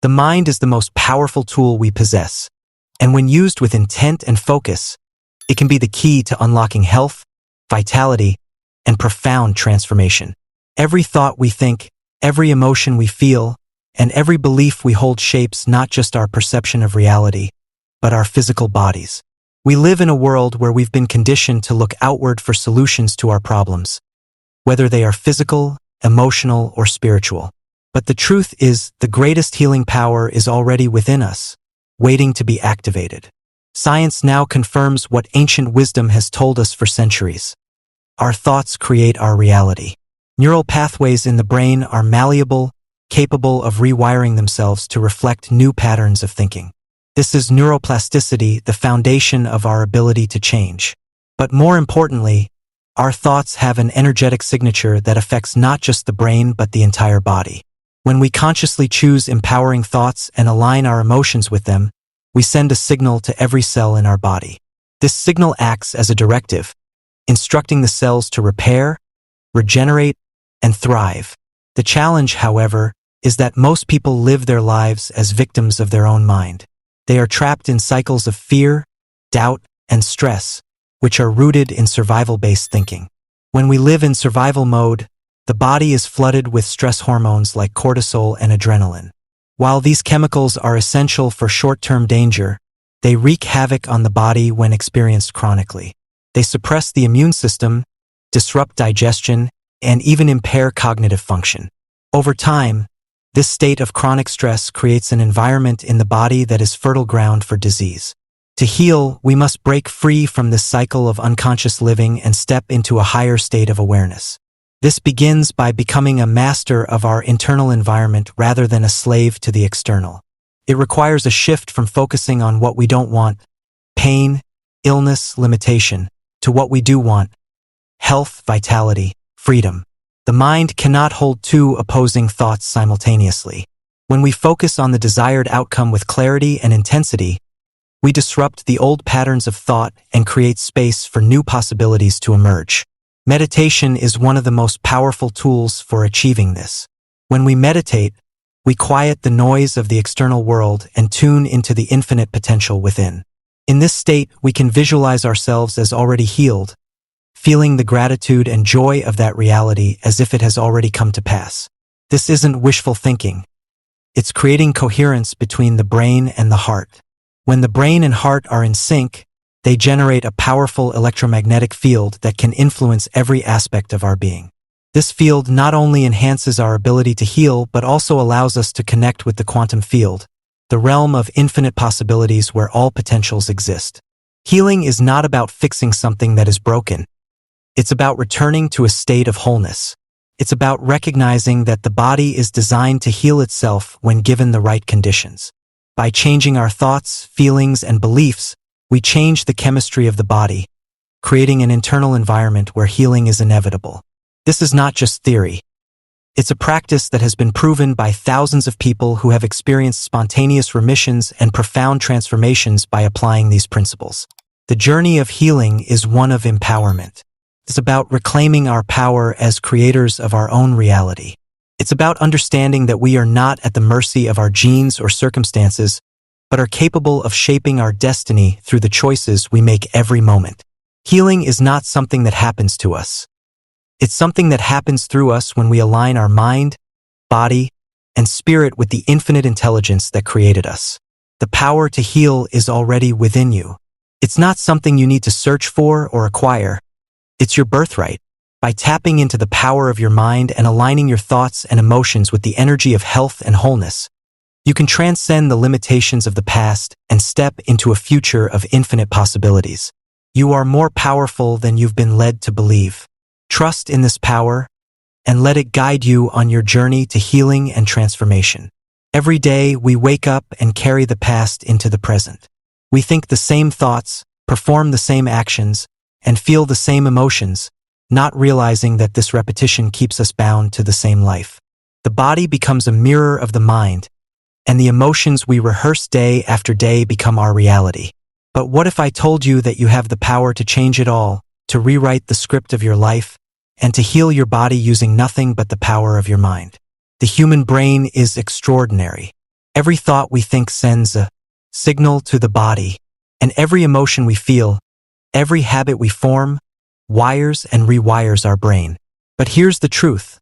The mind is the most powerful tool we possess, and when used with intent and focus, it can be the key to unlocking health, vitality, and profound transformation. Every thought we think, every emotion we feel, and every belief we hold shapes not just our perception of reality, but our physical bodies. We live in a world where we've been conditioned to look outward for solutions to our problems, whether they are physical, emotional, or spiritual. But the truth is, the greatest healing power is already within us, waiting to be activated. Science now confirms what ancient wisdom has told us for centuries. Our thoughts create our reality. Neural pathways in the brain are malleable, capable of rewiring themselves to reflect new patterns of thinking. This is neuroplasticity, the foundation of our ability to change. But more importantly, our thoughts have an energetic signature that affects not just the brain but the entire body. When we consciously choose empowering thoughts and align our emotions with them, we send a signal to every cell in our body. This signal acts as a directive, instructing the cells to repair, regenerate, and thrive. The challenge, however, is that most people live their lives as victims of their own mind. They are trapped in cycles of fear, doubt, and stress, which are rooted in survival-based thinking. When we live in survival mode, the body is flooded with stress hormones like cortisol and adrenaline. While these chemicals are essential for short-term danger, they wreak havoc on the body when experienced chronically. They suppress the immune system, disrupt digestion, and even impair cognitive function. Over time, this state of chronic stress creates an environment in the body that is fertile ground for disease. To heal, we must break free from this cycle of unconscious living and step into a higher state of awareness. This begins by becoming a master of our internal environment rather than a slave to the external. It requires a shift from focusing on what we don't want, pain, illness, limitation, to what we do want, health, vitality, freedom. The mind cannot hold two opposing thoughts simultaneously. When we focus on the desired outcome with clarity and intensity, we disrupt the old patterns of thought and create space for new possibilities to emerge. Meditation is one of the most powerful tools for achieving this. When we meditate, we quiet the noise of the external world and tune into the infinite potential within. In this state, we can visualize ourselves as already healed, feeling the gratitude and joy of that reality as if it has already come to pass. This isn't wishful thinking. It's creating coherence between the brain and the heart. When the brain and heart are in sync, they generate a powerful electromagnetic field that can influence every aspect of our being. This field not only enhances our ability to heal, but also allows us to connect with the quantum field, the realm of infinite possibilities where all potentials exist. Healing is not about fixing something that is broken. It's about returning to a state of wholeness. It's about recognizing that the body is designed to heal itself when given the right conditions. By changing our thoughts, feelings, and beliefs, we change the chemistry of the body, creating an internal environment where healing is inevitable. This is not just theory. It's a practice that has been proven by thousands of people who have experienced spontaneous remissions and profound transformations by applying these principles. The journey of healing is one of empowerment. It's about reclaiming our power as creators of our own reality. It's about understanding that we are not at the mercy of our genes or circumstances, but are capable of shaping our destiny through the choices we make every moment. Healing is not something that happens to us. It's something that happens through us when we align our mind, body, and spirit with the infinite intelligence that created us. The power to heal is already within you. It's not something you need to search for or acquire. It's your birthright. By tapping into the power of your mind and aligning your thoughts and emotions with the energy of health and wholeness, you can transcend the limitations of the past and step into a future of infinite possibilities. You are more powerful than you've been led to believe. Trust in this power and let it guide you on your journey to healing and transformation. Every day we wake up and carry the past into the present. We think the same thoughts, perform the same actions, and feel the same emotions, not realizing that this repetition keeps us bound to the same life. The body becomes a mirror of the mind, and the emotions we rehearse day after day become our reality. But what if I told you that you have the power to change it all, to rewrite the script of your life, and to heal your body using nothing but the power of your mind? The human brain is extraordinary. Every thought we think sends a signal to the body, and every emotion we feel, every habit we form, wires and rewires our brain. But here's the truth.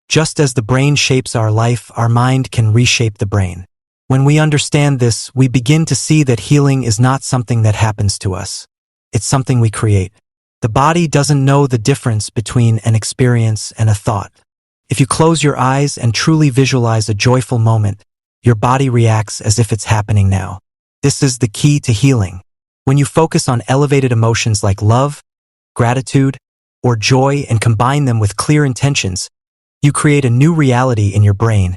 Just as the brain shapes our life, our mind can reshape the brain. When we understand this, we begin to see that healing is not something that happens to us. It's something we create. The body doesn't know the difference between an experience and a thought. If you close your eyes and truly visualize a joyful moment, your body reacts as if it's happening now. This is the key to healing. When you focus on elevated emotions like love, gratitude, or joy and combine them with clear intentions, you create a new reality in your brain,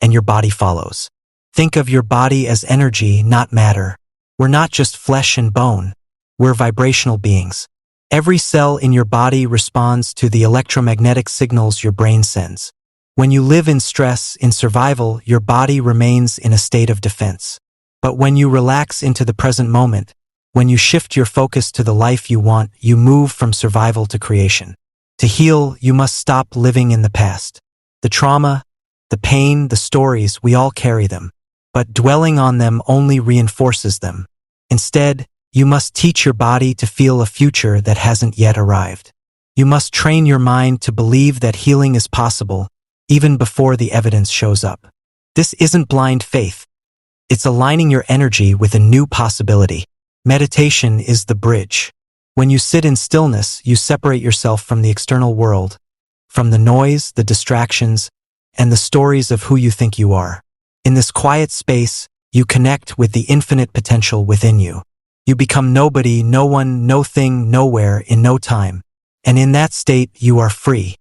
and your body follows. Think of your body as energy, not matter. We're not just flesh and bone. We're vibrational beings. Every cell in your body responds to the electromagnetic signals your brain sends. When you live in stress, in survival, your body remains in a state of defense. But when you relax into the present moment, when you shift your focus to the life you want, you move from survival to creation. To heal, you must stop living in the past. The trauma, the pain, the stories, we all carry them. But dwelling on them only reinforces them. Instead, you must teach your body to feel a future that hasn't yet arrived. You must train your mind to believe that healing is possible, even before the evidence shows up. This isn't blind faith. It's aligning your energy with a new possibility. Meditation is the bridge. When you sit in stillness, you separate yourself from the external world, from the noise, the distractions, and the stories of who you think you are. In this quiet space, you connect with the infinite potential within you. You become nobody, no one, no thing, nowhere, in no time. And in that state, you are free.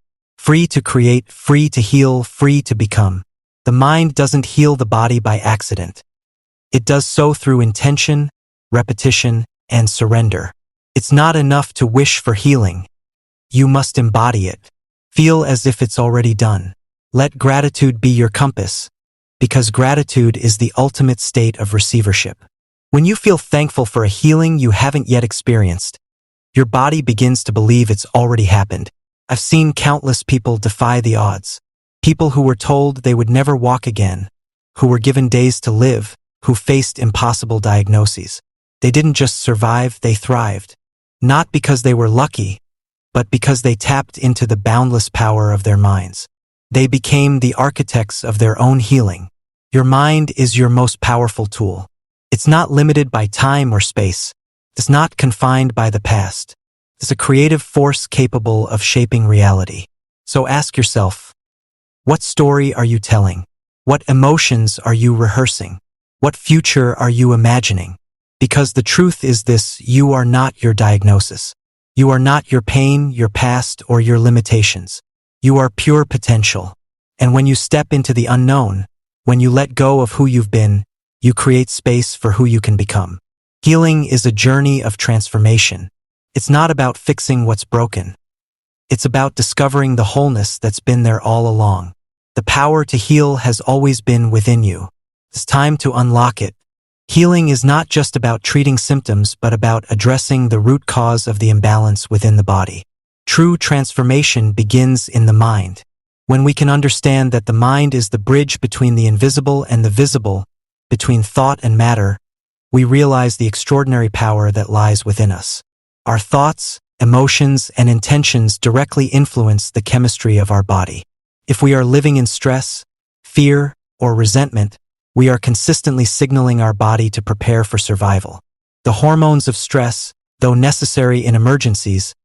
Free to create, free to heal, free to become. The mind doesn't heal the body by accident. It does so through intention, repetition, and surrender. It's not enough to wish for healing. You must embody it. Feel as if it's already done. Let gratitude be your compass, because gratitude is the ultimate state of receivership. When you feel thankful for a healing you haven't yet experienced, your body begins to believe it's already happened. I've seen countless people defy the odds. People who were told they would never walk again, who were given days to live, who faced impossible diagnoses. They didn't just survive, they thrived. Not because they were lucky, but because they tapped into the boundless power of their minds. They became the architects of their own healing. Your mind is your most powerful tool. It's not limited by time or space. It's not confined by the past. It's a creative force capable of shaping reality. So ask yourself, what story are you telling? What emotions are you rehearsing? What future are you imagining? Because the truth is this, you are not your diagnosis. You are not your pain, your past, or your limitations. You are pure potential. And when you step into the unknown, when you let go of who you've been, you create space for who you can become. Healing is a journey of transformation. It's not about fixing what's broken. It's about discovering the wholeness that's been there all along. The power to heal has always been within you. It's time to unlock it. Healing is not just about treating symptoms, but about addressing the root cause of the imbalance within the body. True transformation begins in the mind. When we can understand that the mind is the bridge between the invisible and the visible, between thought and matter, we realize the extraordinary power that lies within us. Our thoughts, emotions, and intentions directly influence the chemistry of our body. If we are living in stress, fear, or resentment, we are consistently signaling our body to prepare for survival. The hormones of stress, though necessary in emergencies,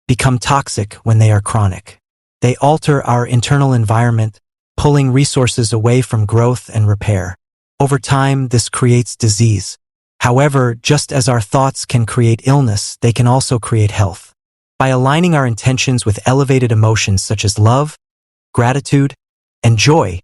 become toxic when they are chronic. They alter our internal environment, pulling resources away from growth and repair. Over time, this creates disease. However, just as our thoughts can create illness, they can also create health. By aligning our intentions with elevated emotions such as love, gratitude, and joy,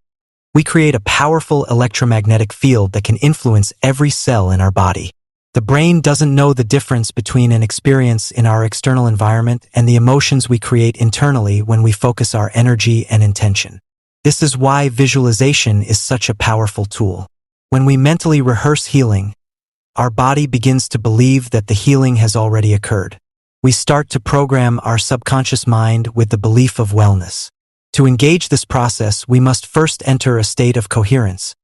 we create a powerful electromagnetic field that can influence every cell in our body. The brain doesn't know the difference between an experience in our external environment and the emotions we create internally when we focus our energy and intention. This is why visualization is such a powerful tool. When we mentally rehearse healing, our body begins to believe that the healing has already occurred. We start to program our subconscious mind with the belief of wellness. To engage this process, we must first enter a state of coherence.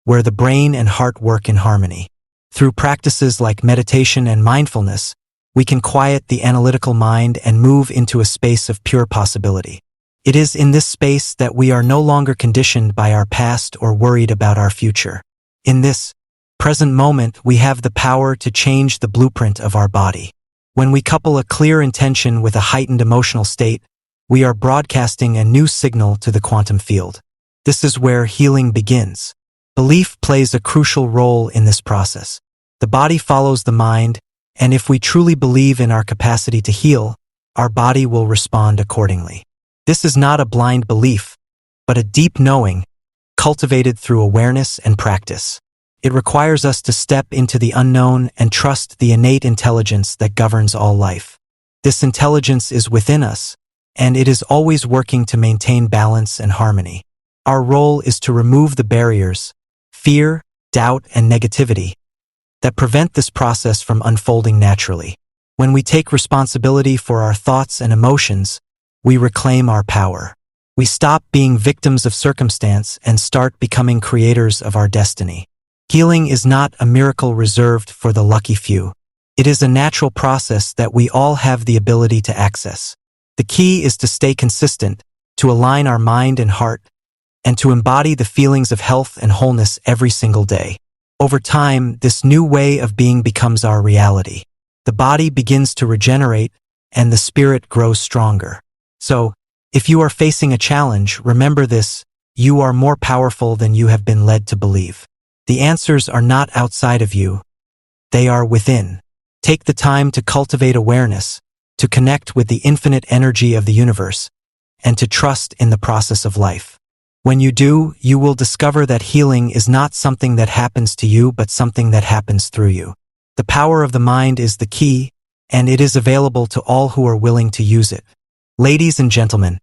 where the brain and heart work in harmony. Through practices like meditation and mindfulness, we can quiet the analytical mind and move into a space of pure possibility. It is in this space that we are no longer conditioned by our past or worried about our future. In this present moment, we have the power to change the blueprint of our body. When we couple a clear intention with a heightened emotional state, we are broadcasting a new signal to the quantum field. This is where healing begins. Belief plays a crucial role in this process. The body follows the mind, and if we truly believe in our capacity to heal, our body will respond accordingly. This is not a blind belief, but a deep knowing, cultivated through awareness and practice. It requires us to step into the unknown and trust the innate intelligence that governs all life. This intelligence is within us, and it is always working to maintain balance and harmony. Our role is to remove the barriers, fear, doubt, and negativity that prevent this process from unfolding naturally. When we take responsibility for our thoughts and emotions, we reclaim our power. We stop being victims of circumstance and start becoming creators of our destiny. Healing is not a miracle reserved for the lucky few. It is a natural process that we all have the ability to access. The key is to stay consistent, to align our mind and heart, and to embody the feelings of health and wholeness every single day. Over time, this new way of being becomes our reality. The body begins to regenerate, and the spirit grows stronger. So, if you are facing a challenge, remember this: you are more powerful than you have been led to believe. The answers are not outside of you. They are within. Take the time to cultivate awareness, to connect with the infinite energy of the universe, and to trust in the process of life. When you do, you will discover that healing is not something that happens to you, but something that happens through you. The power of the mind is the key, and it is available to all who are willing to use it. Ladies and gentlemen,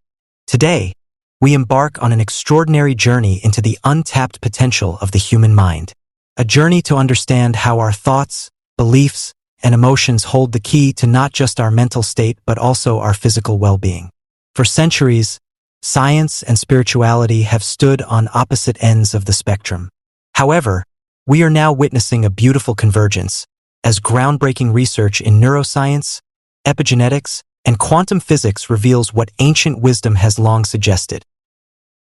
today, we embark on an extraordinary journey into the untapped potential of the human mind. A journey to understand how our thoughts, beliefs, and emotions hold the key to not just our mental state but also our physical well-being. For centuries, science and spirituality have stood on opposite ends of the spectrum. However, we are now witnessing a beautiful convergence as groundbreaking research in neuroscience, epigenetics, and quantum physics reveals what ancient wisdom has long suggested.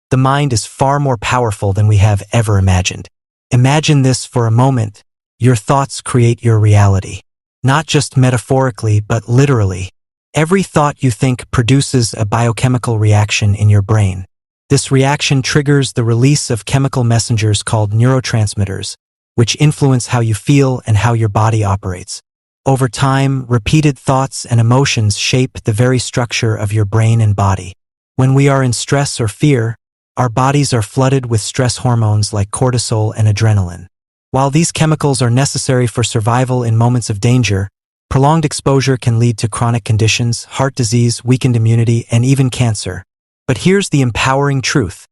The mind is far more powerful than we have ever imagined. Imagine this for a moment: your thoughts create your reality. Not just metaphorically, but literally. Every thought you think produces a biochemical reaction in your brain. This reaction triggers the release of chemical messengers called neurotransmitters, which influence how you feel and how your body operates. Over time, repeated thoughts and emotions shape the very structure of your brain and body. When we are in stress or fear, our bodies are flooded with stress hormones like cortisol and adrenaline. While these chemicals are necessary for survival in moments of danger, prolonged exposure can lead to chronic conditions, heart disease, weakened immunity, and even cancer. But here's the empowering truth: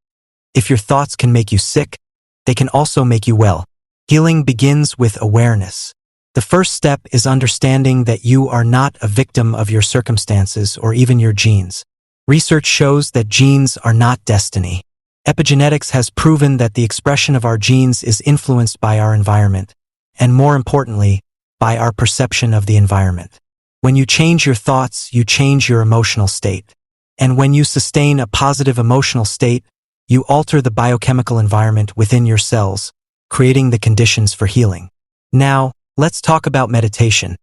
if your thoughts can make you sick, they can also make you well. Healing begins with awareness. The first step is understanding that you are not a victim of your circumstances or even your genes. Research shows that genes are not destiny. Epigenetics has proven that the expression of our genes is influenced by our environment, and more importantly, by our perception of the environment. When you change your thoughts, you change your emotional state. And when you sustain a positive emotional state, you alter the biochemical environment within your cells, creating the conditions for healing. Now, let's talk about meditation,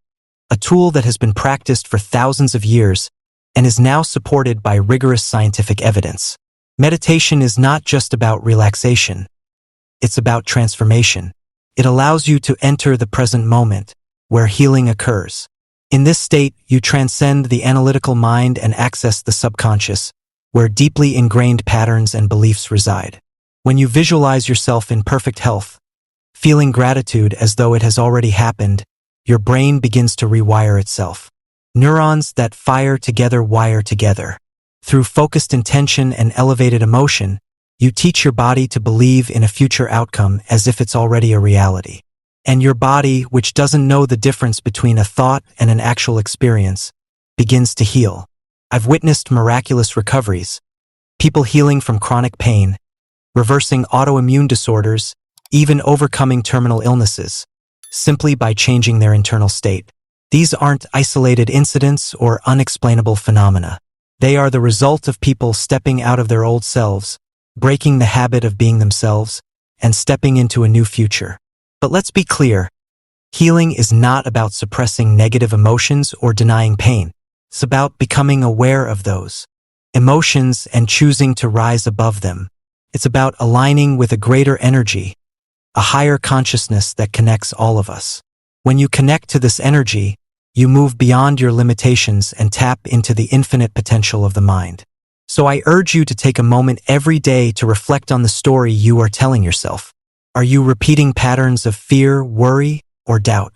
a tool that has been practiced for thousands of years and is now supported by rigorous scientific evidence. Meditation is not just about relaxation. It's about transformation. It allows you to enter the present moment, where healing occurs. In this state, you transcend the analytical mind and access the subconscious, where deeply ingrained patterns and beliefs reside. When you visualize yourself in perfect health, feeling gratitude as though it has already happened, your brain begins to rewire itself. Neurons that fire together wire together. Through focused intention and elevated emotion, you teach your body to believe in a future outcome as if it's already a reality. And your body, which doesn't know the difference between a thought and an actual experience, begins to heal. I've witnessed miraculous recoveries, people healing from chronic pain, reversing autoimmune disorders, even overcoming terminal illnesses, simply by changing their internal state. These aren't isolated incidents or unexplainable phenomena. They are the result of people stepping out of their old selves, breaking the habit of being themselves, and stepping into a new future. But let's be clear, healing is not about suppressing negative emotions or denying pain. It's about becoming aware of those emotions and choosing to rise above them. It's about aligning with a greater energy, a higher consciousness that connects all of us. When you connect to this energy, you move beyond your limitations and tap into the infinite potential of the mind. So I urge you to take a moment every day to reflect on the story you are telling yourself. Are you repeating patterns of fear, worry, or doubt?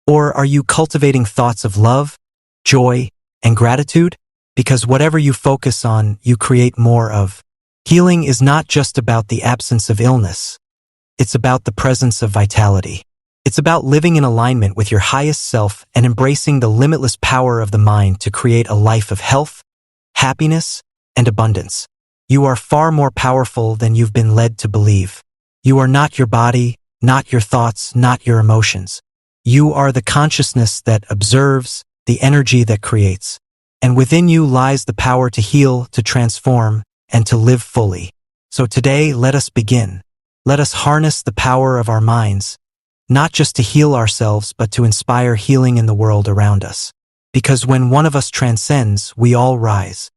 Or are you cultivating thoughts of love, joy, and gratitude? Because whatever you focus on, you create more of. Healing is not just about the absence of illness. It's about the presence of vitality. It's about living in alignment with your highest self and embracing the limitless power of the mind to create a life of health, happiness, and abundance. You are far more powerful than you've been led to believe. You are not your body, not your thoughts, not your emotions. You are the consciousness that observes, the energy that creates. And within you lies the power to heal, to transform, and to live fully. So today, let us begin. Let us harness the power of our minds, not just to heal ourselves, but to inspire healing in the world around us. Because when one of us transcends, we all rise.